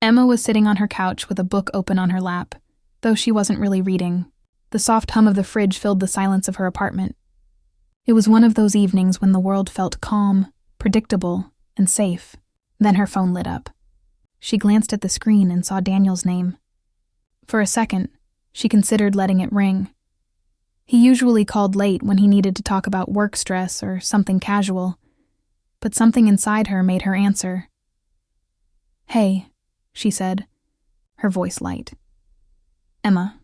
Emma was sitting on her couch with a book open on her lap, though she wasn't really reading. The soft hum of the fridge filled the silence of her apartment. It was one of those evenings when the world felt calm, predictable, and safe. Then her phone lit up. She glanced at the screen and saw Daniel's name. For a second, she considered letting it ring. He usually called late when he needed to talk about work stress or something casual, but something inside her made her answer. "Hey," she said, her voice light. "Emma,"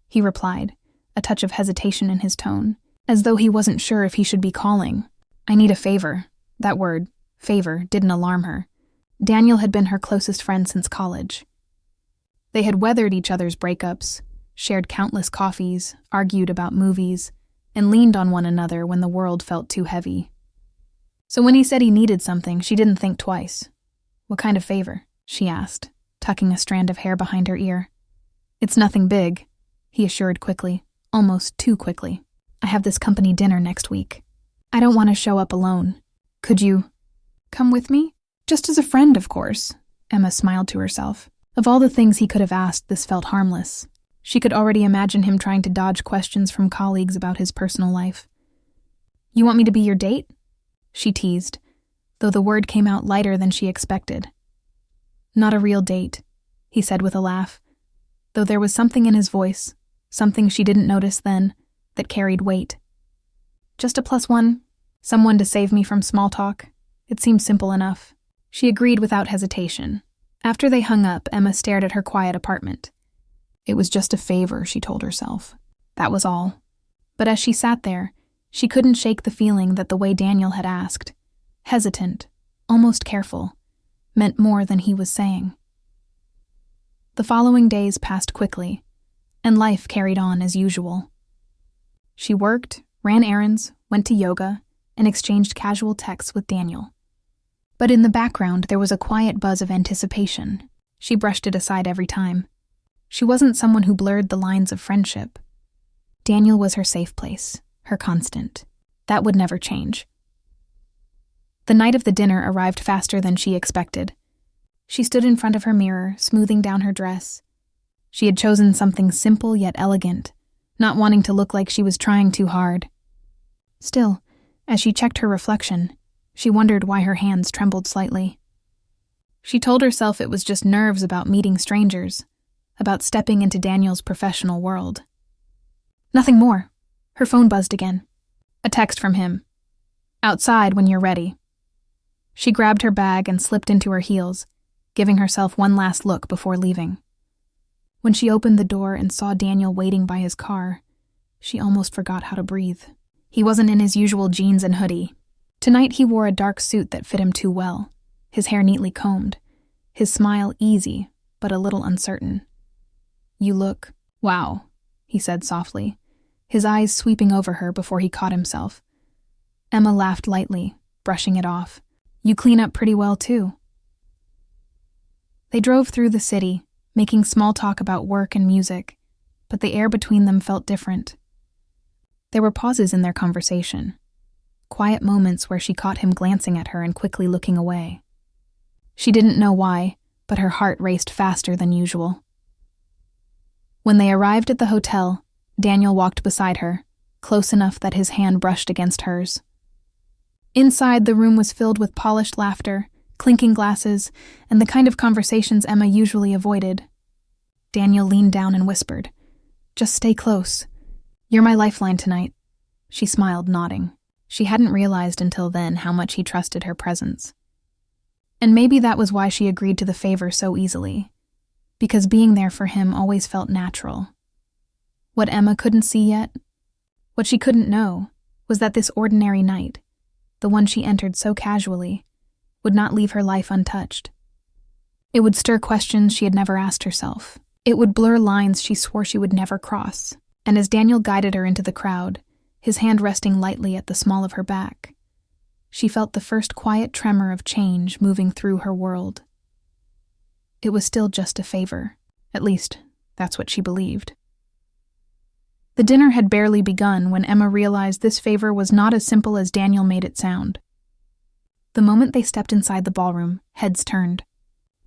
he replied, a touch of hesitation in his tone, as though he wasn't sure if he should be calling. "I need a favor." That word, favor, didn't alarm her. Daniel had been her closest friend since college. They had weathered each other's breakups, shared countless coffees, argued about movies, and leaned on one another when the world felt too heavy. So when he said he needed something, she didn't think twice. "What kind of favor?" she asked, tucking a strand of hair behind her ear. "It's nothing big," he assured quickly, almost too quickly. "I have this company dinner next week. I don't want to show up alone. Could you come with me? Just as a friend, of course." Emma smiled to herself. Of all the things he could have asked, this felt harmless. She could already imagine him trying to dodge questions from colleagues about his personal life. "You want me to be your date?" she teased, though the word came out lighter than she expected. "Not a real date," he said with a laugh, though there was something in his voice, something she didn't notice then, that carried weight. "Just a +1, someone to save me from small talk. It seemed simple enough." She agreed without hesitation. After they hung up, Emma stared at her quiet apartment. It was just a favor, she told herself. That was all. But as she sat there, she couldn't shake the feeling that the way Daniel had asked, hesitant, almost careful, meant more than he was saying. The following days passed quickly, and life carried on as usual. She worked, ran errands, went to yoga, and exchanged casual texts with Daniel. But in the background, there was a quiet buzz of anticipation. She brushed it aside every time. She wasn't someone who blurred the lines of friendship. Daniel was her safe place, her constant. That would never change. The night of the dinner arrived faster than she expected. She stood in front of her mirror, smoothing down her dress. She had chosen something simple yet elegant, not wanting to look like she was trying too hard. Still, as she checked her reflection, she wondered why her hands trembled slightly. She told herself it was just nerves about meeting strangers, about stepping into Daniel's professional world. Nothing more. Her phone buzzed again. A text from him. "Outside when you're ready." She grabbed her bag and slipped into her heels, giving herself one last look before leaving. When she opened the door and saw Daniel waiting by his car, she almost forgot how to breathe. He wasn't in his usual jeans and hoodie. Tonight he wore a dark suit that fit him too well, his hair neatly combed, his smile easy, but a little uncertain. "You look, wow," he said softly, his eyes sweeping over her before he caught himself. Emma laughed lightly, brushing it off. "You clean up pretty well, too." They drove through the city, making small talk about work and music, but the air between them felt different. There were pauses in their conversation, quiet moments where she caught him glancing at her and quickly looking away. She didn't know why, but her heart raced faster than usual. When they arrived at the hotel, Daniel walked beside her, close enough that his hand brushed against hers. Inside, the room was filled with polished laughter, clinking glasses, and the kind of conversations Emma usually avoided. Daniel leaned down and whispered, "Just stay close. You're my lifeline tonight." She smiled, nodding. She hadn't realized until then how much he trusted her presence. And maybe that was why she agreed to the favor so easily, because being there for him always felt natural. What Emma couldn't see yet, what she couldn't know, was that this ordinary night, the one she entered so casually, would not leave her life untouched. It would stir questions she had never asked herself. It would blur lines she swore she would never cross. And as Daniel guided her into the crowd, his hand resting lightly at the small of her back, she felt the first quiet tremor of change moving through her world. It was still just a favor. At least, that's what she believed. The dinner had barely begun when Emma realized this favor was not as simple as Daniel made it sound. The moment they stepped inside the ballroom, heads turned.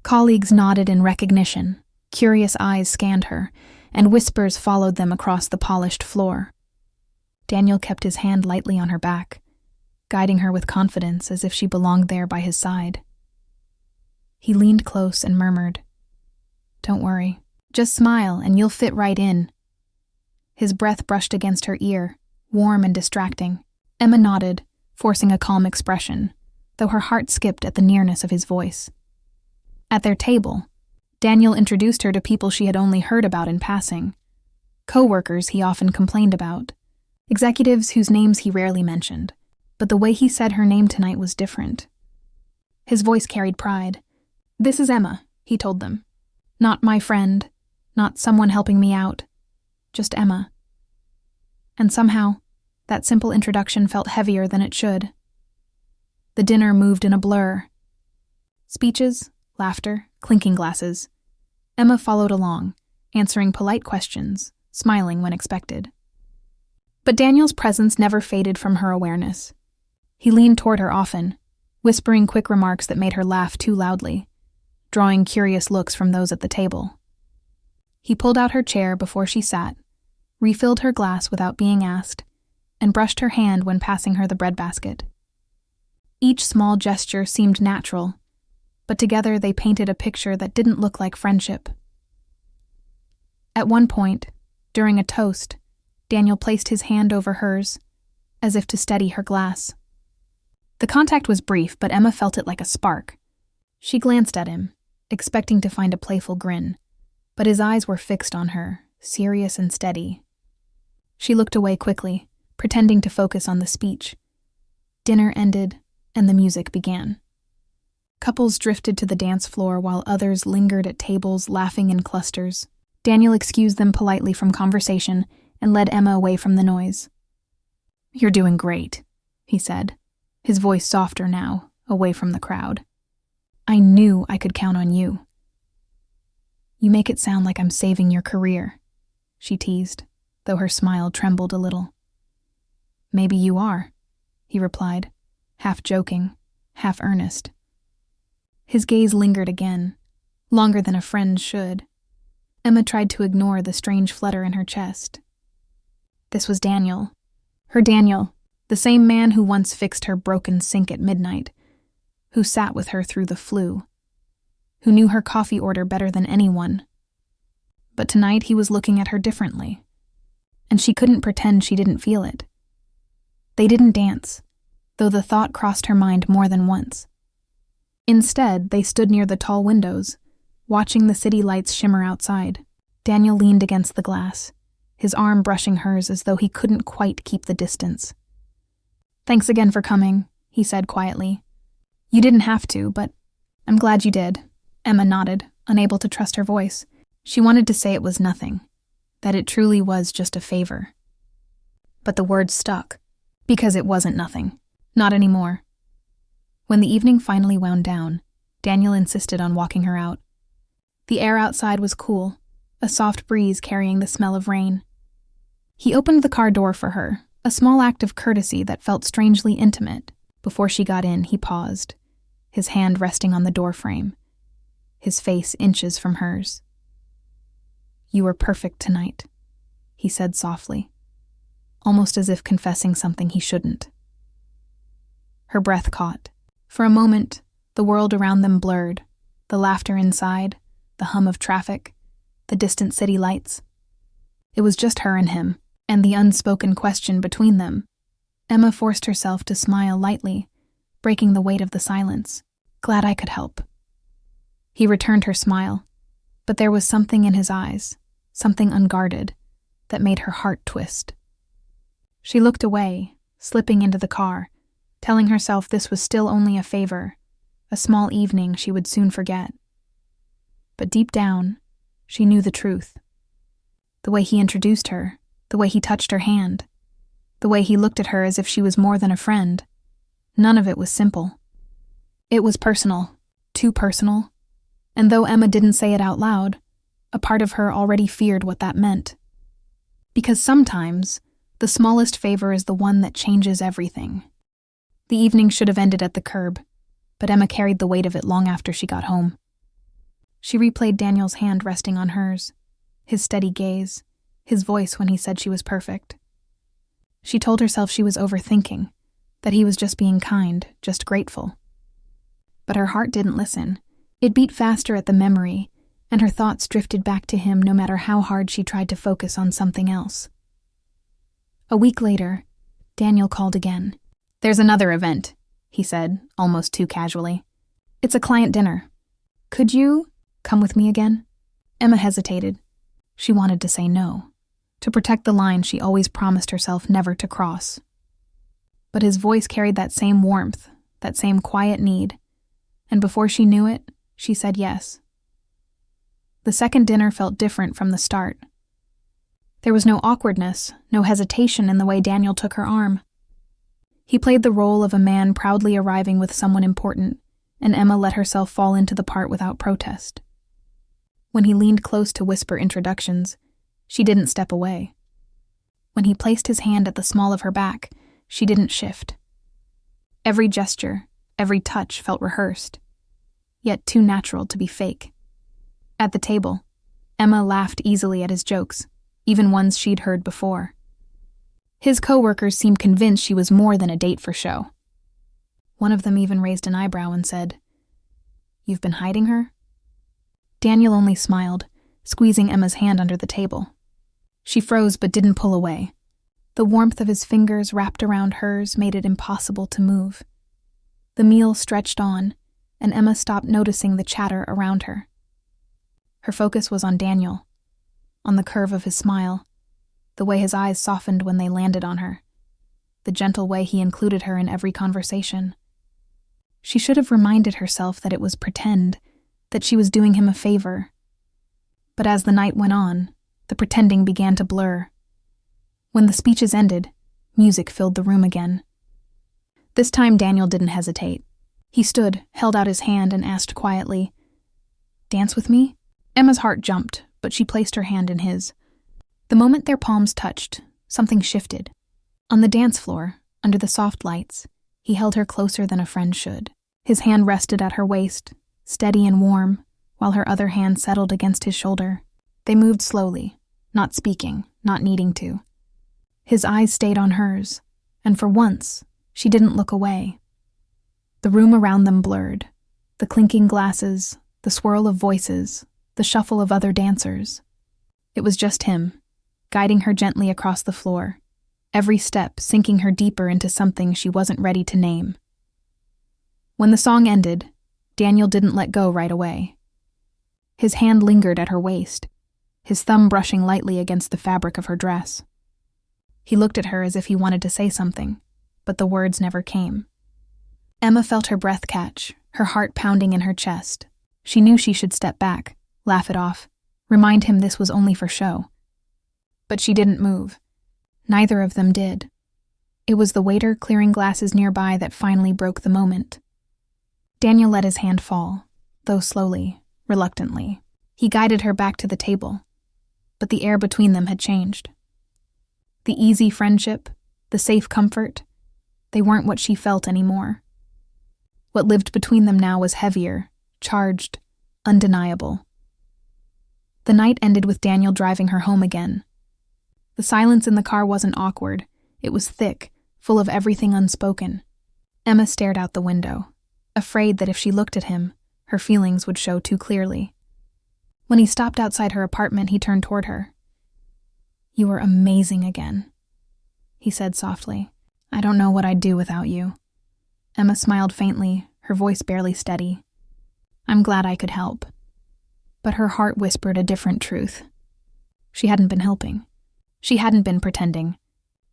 Colleagues nodded in recognition, curious eyes scanned her, and whispers followed them across the polished floor. Daniel kept his hand lightly on her back, guiding her with confidence as if she belonged there by his side. He leaned close and murmured, "Don't worry, just smile and you'll fit right in." His breath brushed against her ear, warm and distracting. Emma nodded, forcing a calm expression, though her heart skipped at the nearness of his voice. At their table, Daniel introduced her to people she had only heard about in passing, co-workers he often complained about, executives whose names he rarely mentioned, but the way he said her name tonight was different. His voice carried pride. "This is Emma," he told them. "Not my friend, not someone helping me out, just Emma." And somehow, that simple introduction felt heavier than it should. The dinner moved in a blur. Speeches, laughter, clinking glasses. Emma followed along, answering polite questions, smiling when expected. But Daniel's presence never faded from her awareness. He leaned toward her often, whispering quick remarks that made her laugh too loudly, drawing curious looks from those at the table. He pulled out her chair before she sat, refilled her glass without being asked, and brushed her hand when passing her the breadbasket. Each small gesture seemed natural, but together they painted a picture that didn't look like friendship. At one point, during a toast, Daniel placed his hand over hers, as if to steady her glass. The contact was brief, but Emma felt it like a spark. She glanced at him, expecting to find a playful grin, but his eyes were fixed on her, serious and steady. She looked away quickly, pretending to focus on the speech. Dinner ended, and the music began. Couples drifted to the dance floor while others lingered at tables, laughing in clusters. Daniel excused them politely from conversation and led Emma away from the noise. "You're doing great," he said, his voice softer now, away from the crowd. "I knew I could count on you." "You make it sound like I'm saving your career," she teased, though her smile trembled a little. "Maybe you are," he replied, half joking, half earnest. His gaze lingered again, longer than a friend should. Emma tried to ignore the strange flutter in her chest. This was Daniel. Her Daniel, the same man who once fixed her broken sink at midnight, who sat with her through the flu, who knew her coffee order better than anyone. But tonight he was looking at her differently, and she couldn't pretend she didn't feel it. They didn't dance, though the thought crossed her mind more than once. Instead, they stood near the tall windows, watching the city lights shimmer outside. Daniel leaned against the glass, his arm brushing hers as though he couldn't quite keep the distance. "Thanks again for coming," he said quietly. "You didn't have to, but I'm glad you did." Emma nodded, unable to trust her voice. She wanted to say it was nothing, that it truly was just a favor. But the words stuck, because it wasn't nothing. Not anymore. When the evening finally wound down, Daniel insisted on walking her out. The air outside was cool, a soft breeze carrying the smell of rain. He opened the car door for her, a small act of courtesy that felt strangely intimate. Before she got in, he paused, his hand resting on the doorframe, his face inches from hers. "You were perfect tonight," he said softly, almost as if confessing something he shouldn't. Her breath caught. For a moment, the world around them blurred, the laughter inside, the hum of traffic, the distant city lights. It was just her and him, and the unspoken question between them. Emma forced herself to smile lightly, breaking the weight of the silence. "Glad I could help." He returned her smile, but there was something in his eyes, something unguarded, that made her heart twist. She looked away, slipping into the car, telling herself this was still only a favor, a small evening she would soon forget. But deep down, she knew the truth. The way he introduced her, the way he touched her hand, the way he looked at her as if she was more than a friend, none of it was simple. It was personal, too personal, and though Emma didn't say it out loud, a part of her already feared what that meant. Because sometimes, the smallest favor is the one that changes everything. The evening should have ended at the curb, but Emma carried the weight of it long after she got home. She replayed Daniel's hand resting on hers, his steady gaze, his voice when he said she was perfect. She told herself she was overthinking, that he was just being kind, just grateful. But her heart didn't listen. It beat faster at the memory, and her thoughts drifted back to him no matter how hard she tried to focus on something else. A week later, Daniel called again. "There's another event," he said, almost too casually. "It's a client dinner. Could you come with me again?" Emma hesitated. She wanted to say no, to protect the line she always promised herself never to cross. But his voice carried that same warmth, that same quiet need, and before she knew it, she said yes. The second dinner felt different from the start. There was no awkwardness, no hesitation in the way Daniel took her arm. He played the role of a man proudly arriving with someone important, and Emma let herself fall into the part without protest. When he leaned close to whisper introductions, she didn't step away. When he placed his hand at the small of her back, she didn't shift. Every gesture, every touch felt rehearsed, yet too natural to be fake. At the table, Emma laughed easily at his jokes, even ones she'd heard before. His co-workers seemed convinced she was more than a date for show. One of them even raised an eyebrow and said, "You've been hiding her?" Daniel only smiled, squeezing Emma's hand under the table. She froze but didn't pull away. The warmth of his fingers wrapped around hers made it impossible to move. The meal stretched on, and Emma stopped noticing the chatter around her. Her focus was on Daniel, on the curve of his smile, the way his eyes softened when they landed on her, the gentle way he included her in every conversation. She should have reminded herself that it was pretend, that she was doing him a favor. But as the night went on, the pretending began to blur. When the speeches ended, music filled the room again. This time Daniel didn't hesitate. He stood, held out his hand, and asked quietly, "Dance with me?" Emma's heart jumped, but she placed her hand in his. The moment their palms touched, something shifted. On the dance floor, under the soft lights, he held her closer than a friend should. His hand rested at her waist, steady and warm, while her other hand settled against his shoulder. They moved slowly, not speaking, not needing to. His eyes stayed on hers, and for once, she didn't look away. The room around them blurred, the clinking glasses, the swirl of voices, the shuffle of other dancers. It was just him, guiding her gently across the floor, every step sinking her deeper into something she wasn't ready to name. When the song ended, Daniel didn't let go right away. His hand lingered at her waist, his thumb brushing lightly against the fabric of her dress. He looked at her as if he wanted to say something, but the words never came. Emma felt her breath catch, her heart pounding in her chest. She knew she should step back, laugh it off, remind him this was only for show. But she didn't move. Neither of them did. It was the waiter clearing glasses nearby that finally broke the moment. Daniel let his hand fall, though slowly, reluctantly. He guided her back to the table, but the air between them had changed. The easy friendship, the safe comfort, they weren't what she felt anymore. What lived between them now was heavier, charged, undeniable. The night ended with Daniel driving her home again. The silence in the car wasn't awkward. It was thick, full of everything unspoken. Emma stared out the window, afraid that if she looked at him, her feelings would show too clearly. When he stopped outside her apartment, he turned toward her. "You were amazing again," he said softly. "I don't know what I'd do without you." Emma smiled faintly, her voice barely steady. "I'm glad I could help." But her heart whispered a different truth. She hadn't been helping. She hadn't been pretending.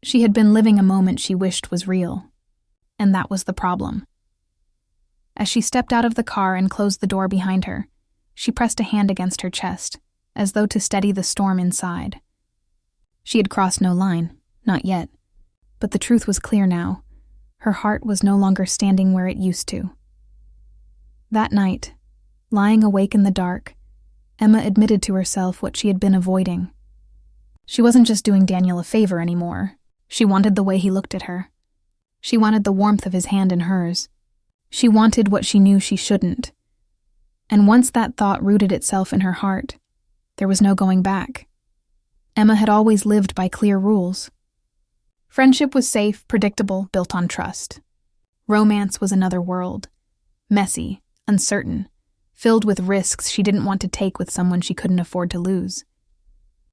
She had been living a moment she wished was real. And that was the problem. As she stepped out of the car and closed the door behind her, she pressed a hand against her chest, as though to steady the storm inside. She had crossed no line, not yet. But the truth was clear now. Her heart was no longer standing where it used to. That night, lying awake in the dark, Emma admitted to herself what she had been avoiding. She wasn't just doing Daniel a favor anymore. She wanted the way he looked at her. She wanted the warmth of his hand in hers. She wanted what she knew she shouldn't. And once that thought rooted itself in her heart, there was no going back. Emma had always lived by clear rules. Friendship was safe, predictable, built on trust. Romance was another world. Messy, uncertain, filled with risks she didn't want to take with someone she couldn't afford to lose.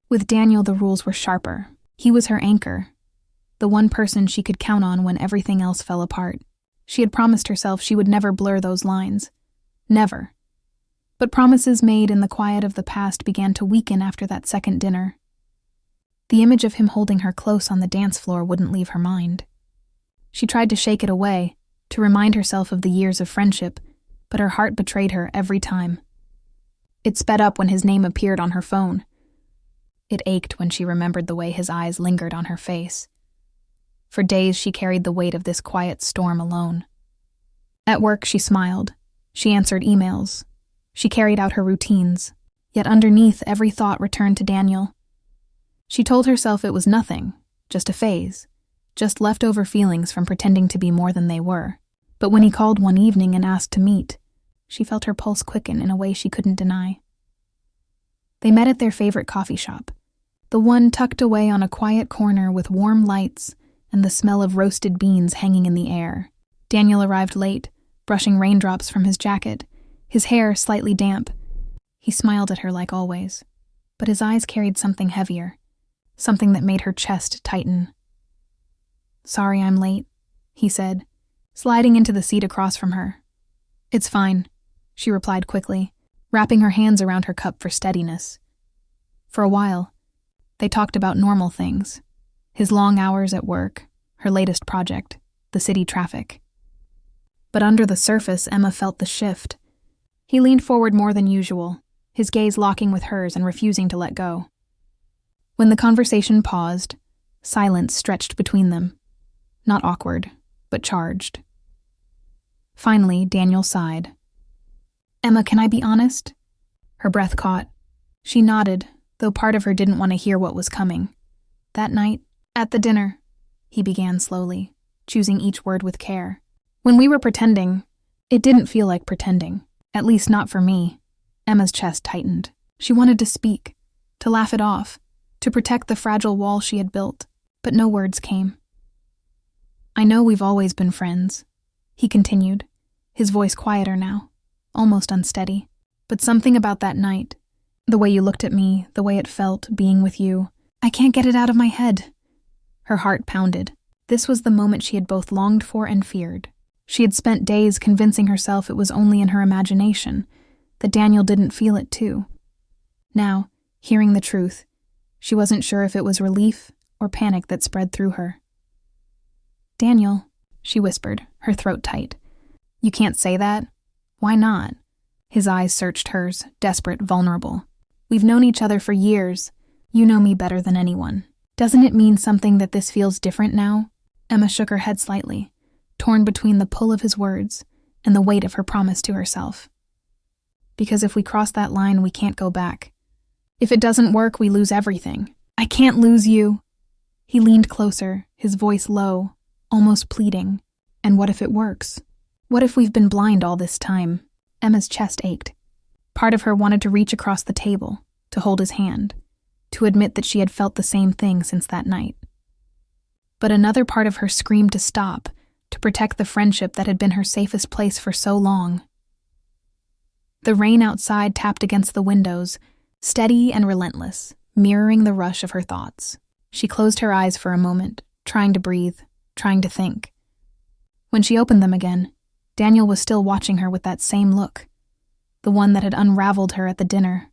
With Daniel, the rules were sharper. He was her anchor, the one person she could count on when everything else fell apart. She had promised herself she would never blur those lines. Never. But promises made in the quiet of the past began to weaken after that second dinner. The image of him holding her close on the dance floor wouldn't leave her mind. She tried to shake it away, to remind herself of the years of friendship, but her heart betrayed her every time. It sped up when his name appeared on her phone. It ached when she remembered the way his eyes lingered on her face. For days she carried the weight of this quiet storm alone. At work she smiled. She answered emails. She carried out her routines. Yet underneath, every thought returned to Daniel. She told herself it was nothing, just a phase, just leftover feelings from pretending to be more than they were. But when he called one evening and asked to meet, she felt her pulse quicken in a way she couldn't deny. They met at their favorite coffee shop, the one tucked away on a quiet corner with warm lights and the smell of roasted beans hanging in the air. Daniel arrived late, brushing raindrops from his jacket, his hair slightly damp. He smiled at her like always, but his eyes carried something heavier, something that made her chest tighten. "Sorry I'm late," he said, sliding into the seat across from her. "It's fine," she replied quickly, wrapping her hands around her cup for steadiness. For a while, they talked about normal things. His long hours at work, her latest project, the city traffic. But under the surface, Emma felt the shift. He leaned forward more than usual, his gaze locking with hers and refusing to let go. When the conversation paused, silence stretched between them. Not awkward, but charged. Finally, Daniel sighed. "Emma, can I be honest?" Her breath caught. She nodded, though part of her didn't want to hear what was coming. "That night, at the dinner," he began slowly, choosing each word with care. "When we were pretending, it didn't feel like pretending. At least not for me." Emma's chest tightened. She wanted to speak, to laugh it off, to protect the fragile wall she had built, but no words came. "I know we've always been friends," he continued, his voice quieter now, almost unsteady. "But something about that night, the way you looked at me, the way it felt being with you, I can't get it out of my head." Her heart pounded. This was the moment she had both longed for and feared. She had spent days convincing herself it was only in her imagination, that Daniel didn't feel it too. Now, hearing the truth, she wasn't sure if it was relief or panic that spread through her. "Daniel," she whispered, her throat tight. "You can't say that? Why not?" His eyes searched hers, desperate, vulnerable. "We've known each other for years. You know me better than anyone. Doesn't it mean something that this feels different now?" Emma shook her head slightly, torn between the pull of his words and the weight of her promise to herself. "Because if we cross that line, we can't go back. If it doesn't work, we lose everything. I can't lose you." He leaned closer, his voice low, almost pleading. "And what if it works? What if we've been blind all this time?" Emma's chest ached. Part of her wanted to reach across the table, to hold his hand, to admit that she had felt the same thing since that night. But another part of her screamed to stop, to protect the friendship that had been her safest place for so long. The rain outside tapped against the windows, steady and relentless, mirroring the rush of her thoughts. She closed her eyes for a moment, trying to breathe, trying to think. When she opened them again, Daniel was still watching her with that same look, the one that had unraveled her at the dinner.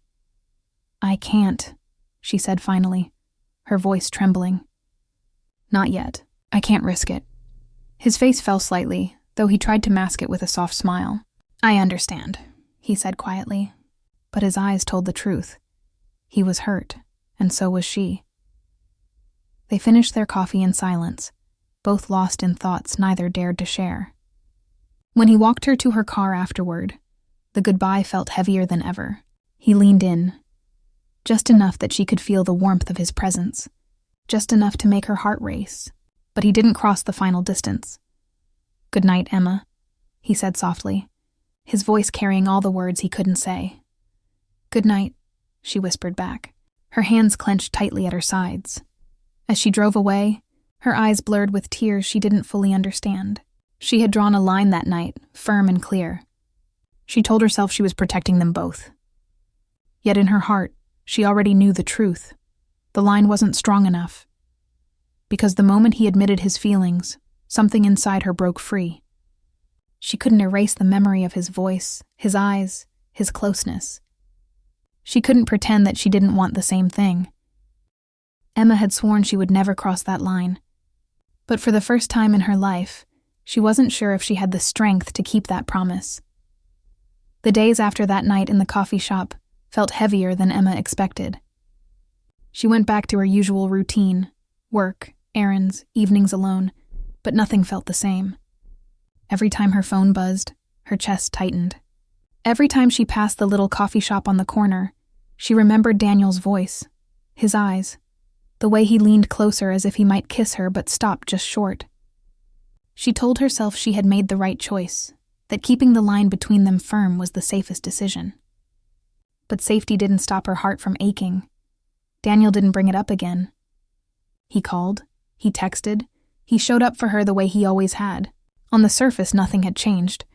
"I can't," she said finally, her voice trembling. "Not yet. I can't risk it." His face fell slightly, though he tried to mask it with a soft smile. "I understand," he said quietly, but his eyes told the truth. He was hurt, and so was she. They finished their coffee in silence, both lost in thoughts neither dared to share. When he walked her to her car afterward, the goodbye felt heavier than ever. He leaned in, just enough that she could feel the warmth of his presence, just enough to make her heart race, but he didn't cross the final distance. "Good night, Emma," he said softly, his voice carrying all the words he couldn't say. "Good night," she whispered back, her hands clenched tightly at her sides. As she drove away, her eyes blurred with tears she didn't fully understand. She had drawn a line that night, firm and clear. She told herself she was protecting them both. Yet in her heart, she already knew the truth. The line wasn't strong enough. Because the moment he admitted his feelings, something inside her broke free. She couldn't erase the memory of his voice, his eyes, his closeness. She couldn't pretend that she didn't want the same thing. Emma had sworn she would never cross that line. But for the first time in her life, she wasn't sure if she had the strength to keep that promise. The days after that night in the coffee shop felt heavier than Emma expected. She went back to her usual routine, work, errands, evenings alone, but nothing felt the same. Every time her phone buzzed, her chest tightened. Every time she passed the little coffee shop on the corner, she remembered Daniel's voice, his eyes, the way he leaned closer as if he might kiss her but stopped just short. She told herself she had made the right choice, that keeping the line between them firm was the safest decision. But safety didn't stop her heart from aching. Daniel didn't bring it up again. He called, he texted, he showed up for her the way he always had. On the surface, nothing had changed.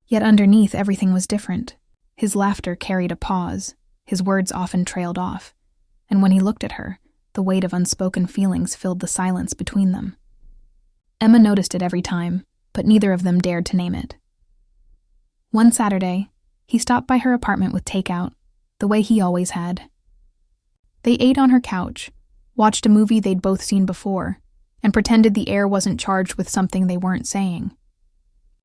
Yet underneath, everything was different. His laughter carried a pause. His words often trailed off. And when he looked at her, the weight of unspoken feelings filled the silence between them. Emma noticed it every time, but neither of them dared to name it. One Saturday, he stopped by her apartment with takeout, the way he always had. They ate on her couch, watched a movie they'd both seen before, and pretended the air wasn't charged with something they weren't saying.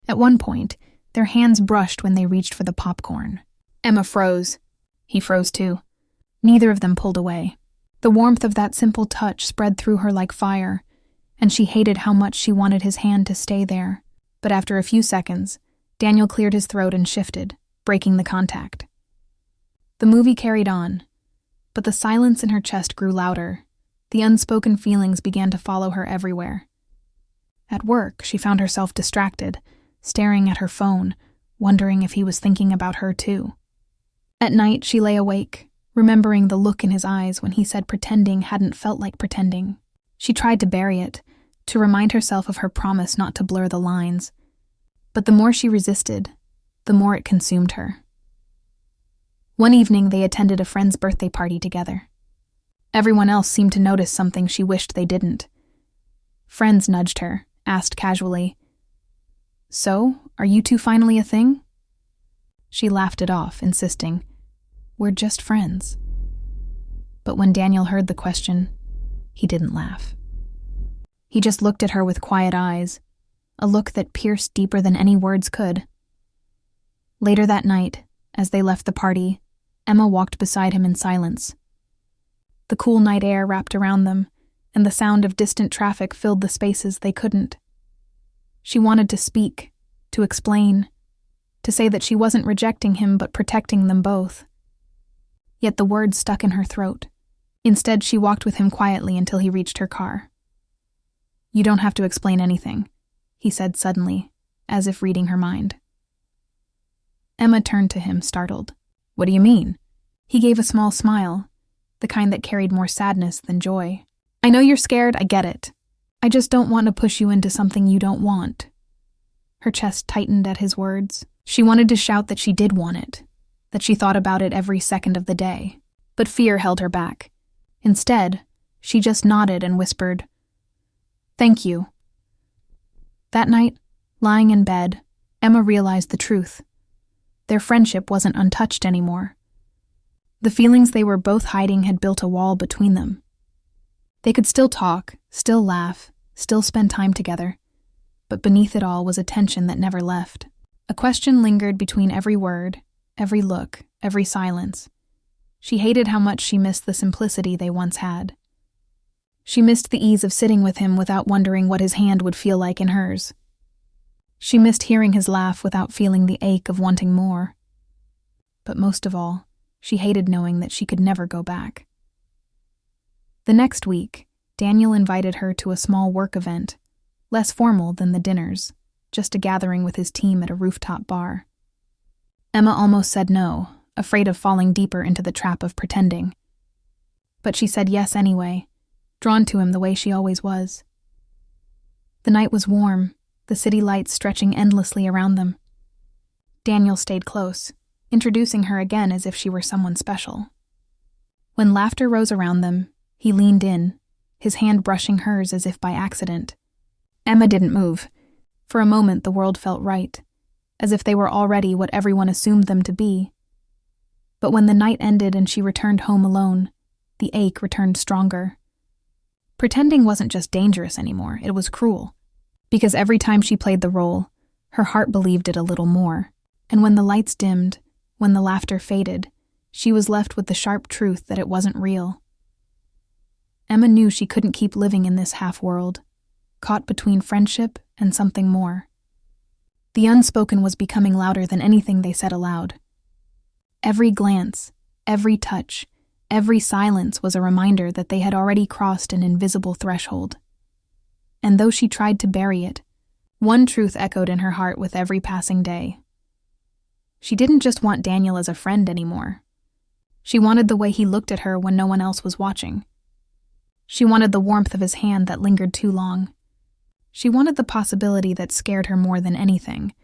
At one point, their hands brushed when they reached for the popcorn. Emma froze. He froze too. Neither of them pulled away. The warmth of that simple touch spread through her like fire, and she hated how much she wanted his hand to stay there. But after a few seconds, Daniel cleared his throat and shifted, breaking the contact. The movie carried on, but the silence in her chest grew louder. The unspoken feelings began to follow her everywhere. At work, she found herself distracted, staring at her phone, wondering if he was thinking about her too. At night, she lay awake, remembering the look in his eyes when he said pretending hadn't felt like pretending. She tried to bury it, to remind herself of her promise not to blur the lines. But the more she resisted, the more it consumed her. One evening, they attended a friend's birthday party together. Everyone else seemed to notice something she wished they didn't. Friends nudged her, asked casually, "So, are you two finally a thing?" She laughed it off, insisting, "We're just friends." But when Daniel heard the question, he didn't laugh. He just looked at her with quiet eyes, a look that pierced deeper than any words could. Later that night, as they left the party, Emma walked beside him in silence. The cool night air wrapped around them, and the sound of distant traffic filled the spaces they couldn't. She wanted to speak, to explain, to say that she wasn't rejecting him but protecting them both. Yet the words stuck in her throat. Instead, she walked with him quietly until he reached her car. "You don't have to explain anything," he said suddenly, as if reading her mind. Emma turned to him, startled. "What do you mean?" He gave a small smile, the kind that carried more sadness than joy. "I know you're scared, I get it. I just don't want to push you into something you don't want." Her chest tightened at his words. She wanted to shout that she did want it, that she thought about it every second of the day. But fear held her back. Instead, she just nodded and whispered, "Thank you." That night, lying in bed, Emma realized the truth. Their friendship wasn't untouched anymore. The feelings they were both hiding had built a wall between them. They could still talk, still laugh, still spend time together, but beneath it all was a tension that never left. A question lingered between every word, every look, every silence. She hated how much she missed the simplicity they once had. She missed the ease of sitting with him without wondering what his hand would feel like in hers. She missed hearing his laugh without feeling the ache of wanting more. But most of all, she hated knowing that she could never go back. The next week, Daniel invited her to a small work event, less formal than the dinners, just a gathering with his team at a rooftop bar. Emma almost said no, afraid of falling deeper into the trap of pretending. But she said yes anyway, drawn to him the way she always was. The night was warm, the city lights stretching endlessly around them. Daniel stayed close, introducing her again as if she were someone special. When laughter rose around them, he leaned in, his hand brushing hers as if by accident. Emma didn't move. For a moment the world felt right, as if they were already what everyone assumed them to be. But when the night ended and she returned home alone, the ache returned stronger. Pretending wasn't just dangerous anymore, it was cruel. Because every time she played the role, her heart believed it a little more. And when the lights dimmed, when the laughter faded, she was left with the sharp truth that it wasn't real. Emma knew she couldn't keep living in this half-world, caught between friendship and something more. The unspoken was becoming louder than anything they said aloud. Every glance, every touch, every silence was a reminder that they had already crossed an invisible threshold. And though she tried to bury it, one truth echoed in her heart with every passing day. She didn't just want Daniel as a friend anymore. She wanted the way he looked at her when no one else was watching. She wanted the warmth of his hand that lingered too long. She wanted the possibility that scared her more than anything,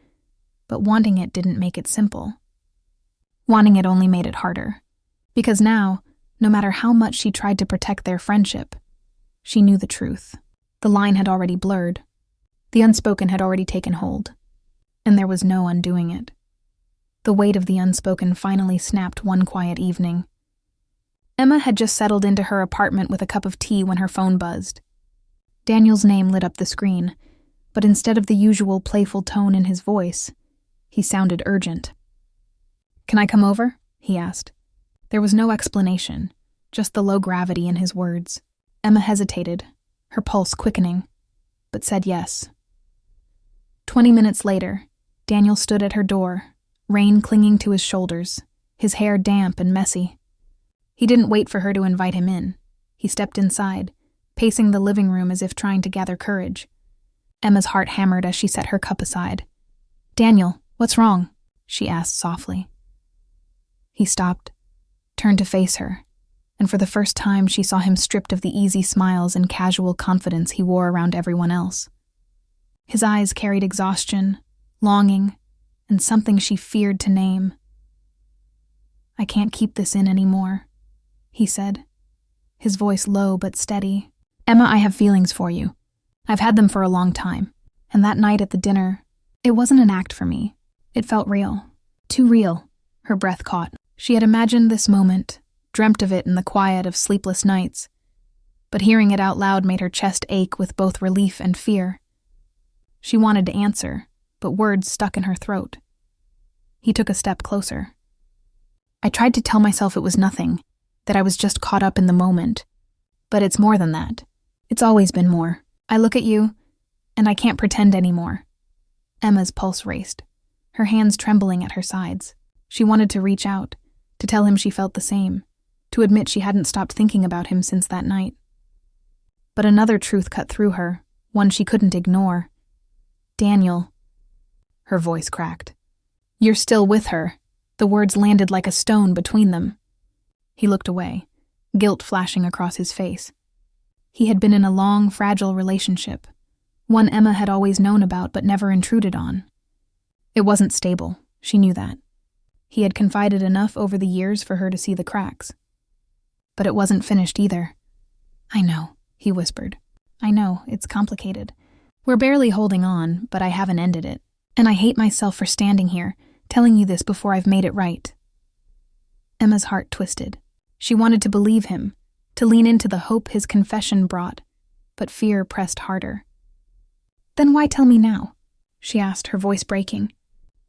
but wanting it didn't make it simple. Wanting it only made it harder. Because now, no matter how much she tried to protect their friendship, she knew the truth. The line had already blurred. The unspoken had already taken hold. And there was no undoing it. The weight of the unspoken finally snapped one quiet evening. Emma had just settled into her apartment with a cup of tea when her phone buzzed. Daniel's name lit up the screen, but instead of the usual playful tone in his voice, he sounded urgent. "Can I come over?" he asked. There was no explanation, just the low gravity in his words. Emma hesitated, her pulse quickening, but said yes. 20 minutes later, Daniel stood at her door, rain clinging to his shoulders, his hair damp and messy. He didn't wait for her to invite him in. He stepped inside, pacing the living room as if trying to gather courage. Emma's heart hammered as she set her cup aside. "Daniel, what's wrong?" she asked softly. He stopped, turned to face her, and for the first time she saw him stripped of the easy smiles and casual confidence he wore around everyone else. His eyes carried exhaustion, longing, and something she feared to name. "I can't keep this in anymore," he said, his voice low but steady. "Emma, I have feelings for you. I've had them for a long time, and that night at the dinner, it wasn't an act for me. It felt real. Too real." Her breath caught. She had imagined this moment, dreamt of it in the quiet of sleepless nights, but hearing it out loud made her chest ache with both relief and fear. She wanted to answer, but words stuck in her throat. He took a step closer. "I tried to tell myself it was nothing, that I was just caught up in the moment. But it's more than that. It's always been more. I look at you, and I can't pretend anymore." Emma's pulse raced, her hands trembling at her sides. She wanted to reach out, to tell him she felt the same, to admit she hadn't stopped thinking about him since that night. But another truth cut through her, one she couldn't ignore. "Daniel." Her voice cracked. "You're still with her." The words landed like a stone between them. He looked away, guilt flashing across his face. He had been in a long, fragile relationship, one Emma had always known about but never intruded on. It wasn't stable, she knew that. He had confided enough over the years for her to see the cracks. But it wasn't finished either. "I know," he whispered. "I know, it's complicated. We're barely holding on, but I haven't ended it. And I hate myself for standing here, telling you this before I've made it right." Emma's heart twisted. She wanted to believe him, to lean into the hope his confession brought, but fear pressed harder. "Then why tell me now?" she asked, her voice breaking.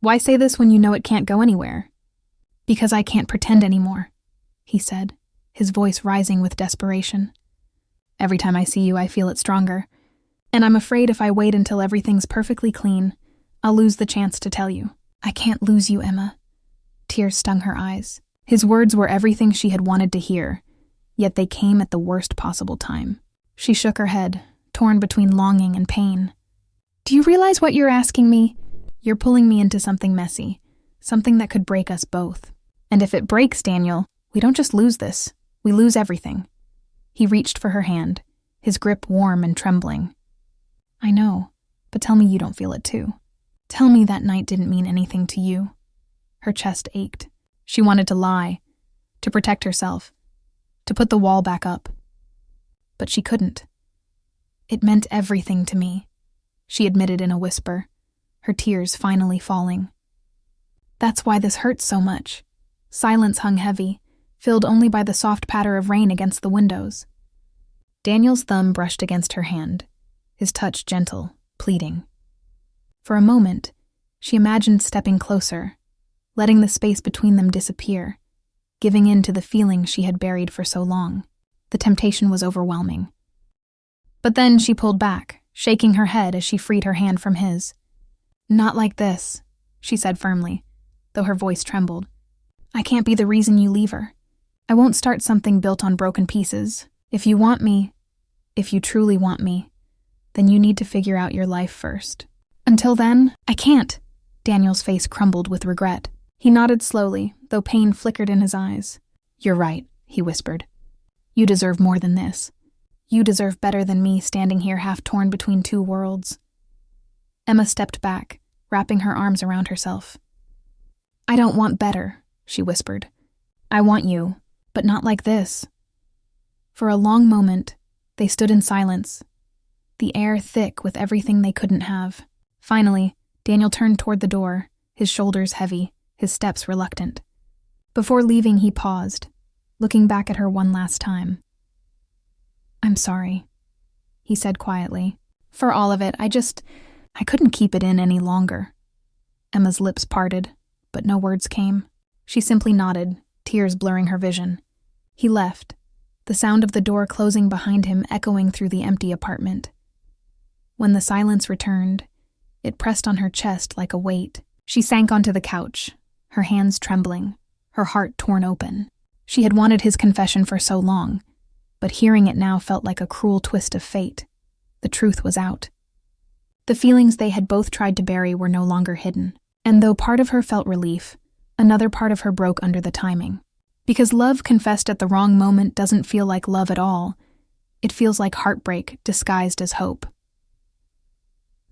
"Why say this when you know it can't go anywhere?" "Because I can't pretend anymore," he said, his voice rising with desperation. "Every time I see you, I feel it stronger. And I'm afraid if I wait until everything's perfectly clean, I'll lose the chance to tell you. I can't lose you, Emma." Tears stung her eyes. His words were everything she had wanted to hear, yet they came at the worst possible time. She shook her head, torn between longing and pain. "Do you realize what you're asking me? You're pulling me into something messy, something that could break us both. And if it breaks, Daniel, we don't just lose this, we lose everything. He reached for her hand, his grip warm and trembling. I know, but tell me you don't feel it too. Tell me that night didn't mean anything to you. Her chest ached. She wanted to lie, to protect herself, to put the wall back up. But she couldn't. It meant everything to me, she admitted in a whisper, her tears finally falling. That's why this hurts so much. Silence hung heavy, filled only by the soft patter of rain against the windows. Daniel's thumb brushed against her hand, his touch gentle, pleading. For a moment, she imagined stepping closer, letting the space between them disappear, giving in to the feeling she had buried for so long. The temptation was overwhelming. But then she pulled back, shaking her head as she freed her hand from his. Not like this, she said firmly, though her voice trembled. I can't be the reason you leave her. I won't start something built on broken pieces. If you want me, if you truly want me, then you need to figure out your life first. Until then, I can't. Daniel's face crumbled with regret. He nodded slowly, though pain flickered in his eyes. You're right, he whispered. You deserve more than this. You deserve better than me standing here half torn between two worlds. Emma stepped back, wrapping her arms around herself. I don't want better, she whispered. I want you, but not like this. For a long moment, they stood in silence, the air thick with everything they couldn't have. Finally, Daniel turned toward the door, his shoulders heavy, his steps reluctant. Before leaving, he paused, looking back at her one last time. I'm sorry, he said quietly. For all of it, I couldn't keep it in any longer. Emma's lips parted, but no words came. She simply nodded, tears blurring her vision. He left, the sound of the door closing behind him echoing through the empty apartment. When the silence returned, it pressed on her chest like a weight. She sank onto the couch, her hands trembling, her heart torn open. She had wanted his confession for so long, but hearing it now felt like a cruel twist of fate. The truth was out. The feelings they had both tried to bury were no longer hidden, and though part of her felt relief, another part of her broke under the timing. Because love confessed at the wrong moment doesn't feel like love at all. It feels like heartbreak disguised as hope.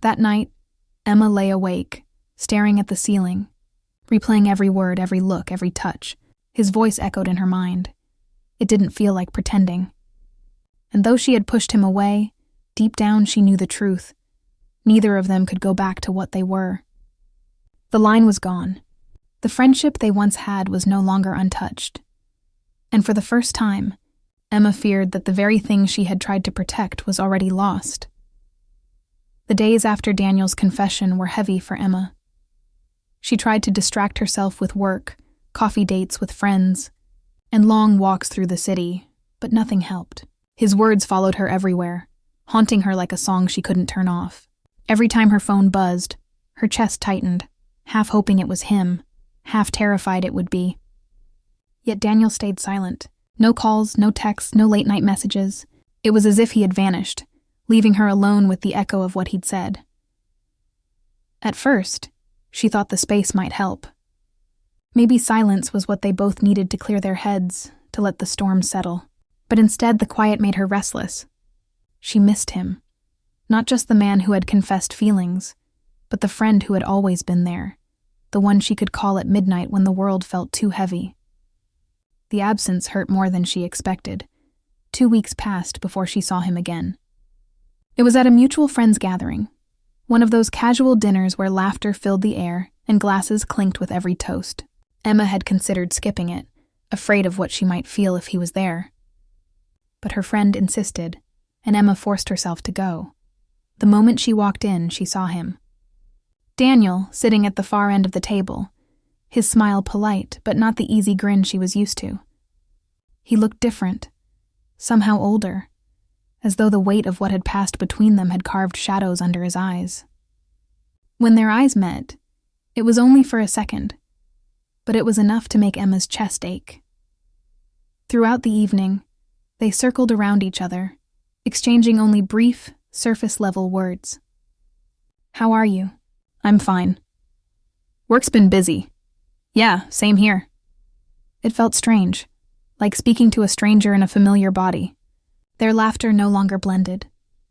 That night, Emma lay awake, staring at the ceiling, replaying every word, every look, every touch. His voice echoed in her mind. It didn't feel like pretending. And though she had pushed him away, deep down she knew the truth. Neither of them could go back to what they were. The line was gone. The friendship they once had was no longer untouched. And for the first time, Emma feared that the very thing she had tried to protect was already lost. The days after Daniel's confession were heavy for Emma. She tried to distract herself with work, coffee dates with friends, and long walks through the city, but nothing helped. His words followed her everywhere, haunting her like a song she couldn't turn off. Every time her phone buzzed, her chest tightened, half hoping it was him, half terrified it would be. Yet Daniel stayed silent. No calls, no texts, no late-night messages. It was as if he had vanished, leaving her alone with the echo of what he'd said. At first, she thought the space might help. Maybe silence was what they both needed to clear their heads, to let the storm settle. But instead, the quiet made her restless. She missed him. Not just the man who had confessed feelings, but the friend who had always been there, the one she could call at midnight when the world felt too heavy. The absence hurt more than she expected. 2 weeks passed before she saw him again. It was at a mutual friends gathering, one of those casual dinners where laughter filled the air and glasses clinked with every toast. Emma had considered skipping it, afraid of what she might feel if he was there. But her friend insisted, and Emma forced herself to go. The moment she walked in, she saw him. Daniel, sitting at the far end of the table, his smile polite but not the easy grin she was used to. He looked different, somehow older, as though the weight of what had passed between them had carved shadows under his eyes. When their eyes met, it was only for a second, but it was enough to make Emma's chest ache. Throughout the evening, they circled around each other, exchanging only brief, surface-level words. How are you? I'm fine. Work's been busy, Yeah, same here. It felt strange, like speaking to a stranger in a familiar body. Their laughter no longer blended.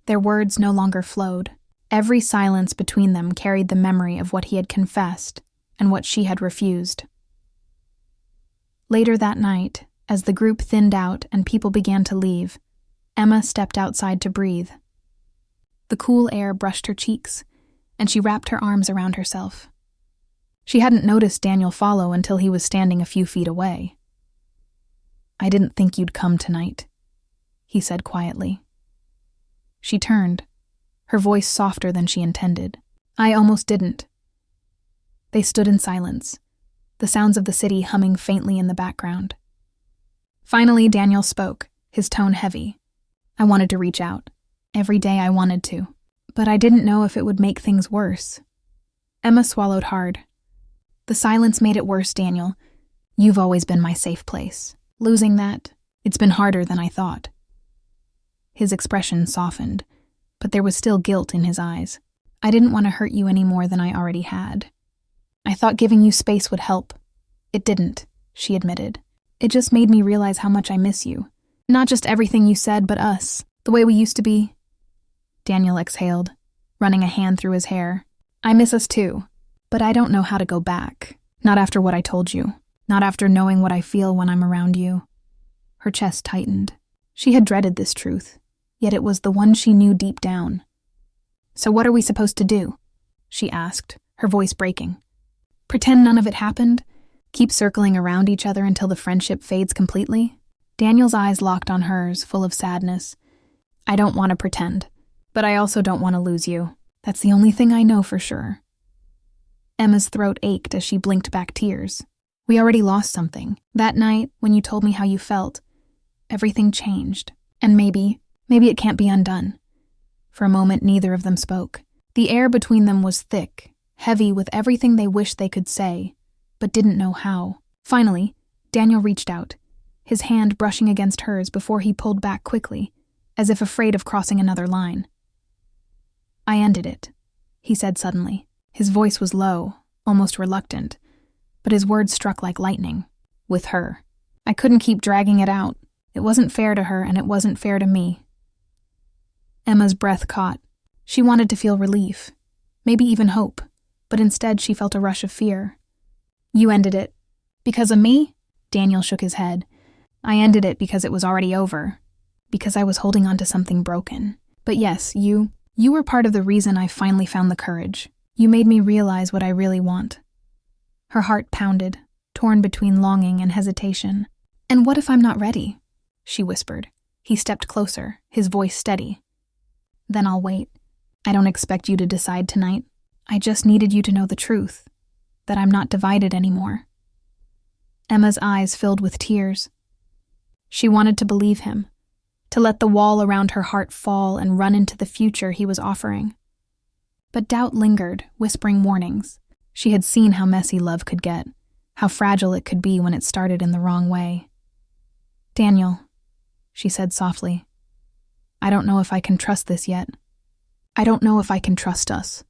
Their words no longer flowed. Every silence between them carried the memory of what he had confessed and what she had refused. Later that night, as the group thinned out and people began to leave, Emma stepped outside to breathe. The cool air brushed her cheeks, and she wrapped her arms around herself. She hadn't noticed Daniel follow until he was standing a few feet away. "I didn't think you'd come tonight," he said quietly. She turned, her voice softer than she intended. "I almost didn't." They stood in silence, the sounds of the city humming faintly in the background. Finally, Daniel spoke, his tone heavy. "I wanted to reach out. Every day I wanted to. But I didn't know if it would make things worse." Emma swallowed hard. "The silence made it worse, Daniel. You've always been my safe place. Losing that, it's been harder than I thought." His expression softened, but there was still guilt in his eyes. "I didn't want to hurt you any more than I already had. I thought giving you space would help. It didn't," she admitted. "It just made me realize how much I miss you. Not just everything you said, but us, the way we used to be." Daniel exhaled, running a hand through his hair. "I miss us too, but I don't know how to go back. Not after what I told you. Not after knowing what I feel when I'm around you." Her chest tightened. She had dreaded this truth, yet it was the one she knew deep down. "So what are we supposed to do?" she asked, her voice breaking. "Pretend none of it happened? Keep circling around each other until the friendship fades completely?" Daniel's eyes locked on hers, full of sadness. "I don't want to pretend, but I also don't want to lose you. That's the only thing I know for sure." Emma's throat ached as she blinked back tears. "We already lost something. That night, when you told me how you felt, everything changed. And maybe it can't be undone." For a moment, neither of them spoke. The air between them was thick, heavy with everything they wished they could say, but didn't know how. Finally, Daniel reached out, his hand brushing against hers before he pulled back quickly, as if afraid of crossing another line. "I ended it," he said suddenly. His voice was low, almost reluctant, but his words struck like lightning. "With her. I couldn't keep dragging it out. It wasn't fair to her, and it wasn't fair to me." Emma's breath caught. She wanted to feel relief, maybe even hope, but instead she felt a rush of fear. "You ended it. Because of me?" Daniel shook his head. "I ended it because it was already over. Because I was holding on to something broken. But yes, you were part of the reason I finally found the courage. You made me realize what I really want." Her heart pounded, torn between longing and hesitation. "And what if I'm not ready?" she whispered. He stepped closer, his voice steady. "Then I'll wait. I don't expect you to decide tonight. I just needed you to know the truth, that I'm not divided anymore." Emma's eyes filled with tears. She wanted to believe him, to let the wall around her heart fall and run into the future he was offering. But doubt lingered, whispering warnings. She had seen how messy love could get, how fragile it could be when it started in the wrong way. "Daniel," she said softly, "I don't know if I can trust this yet. I don't know if I can trust us."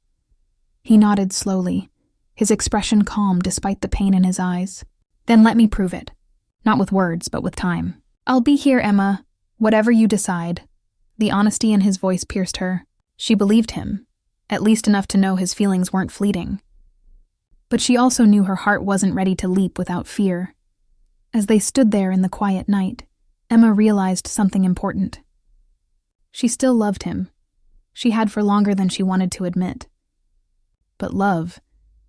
He nodded slowly, his expression calm despite the pain in his eyes. "Then let me prove it. Not with words, but with time. I'll be here, Emma, whatever you decide." The honesty in his voice pierced her. She believed him, at least enough to know his feelings weren't fleeting. But she also knew her heart wasn't ready to leap without fear. As they stood there in the quiet night, Emma realized something important. She still loved him. She had for longer than she wanted to admit. But love,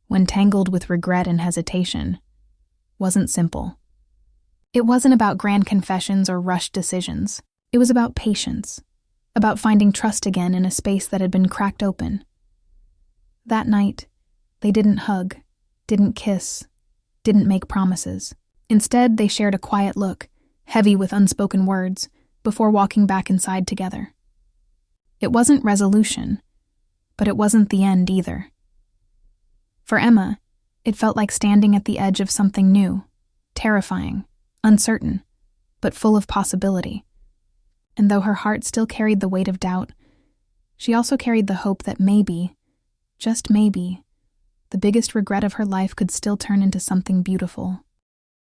when tangled with regret and hesitation, wasn't simple. It wasn't about grand confessions or rushed decisions. It was about patience, about finding trust again in a space that had been cracked open. That night, they didn't hug, didn't kiss, didn't make promises. Instead, they shared a quiet look, heavy with unspoken words, before walking back inside together. It wasn't resolution, but it wasn't the end either. For Emma, it felt like standing at the edge of something new, terrifying, uncertain, but full of possibility. And though her heart still carried the weight of doubt, she also carried the hope that maybe, just maybe, the biggest regret of her life could still turn into something beautiful.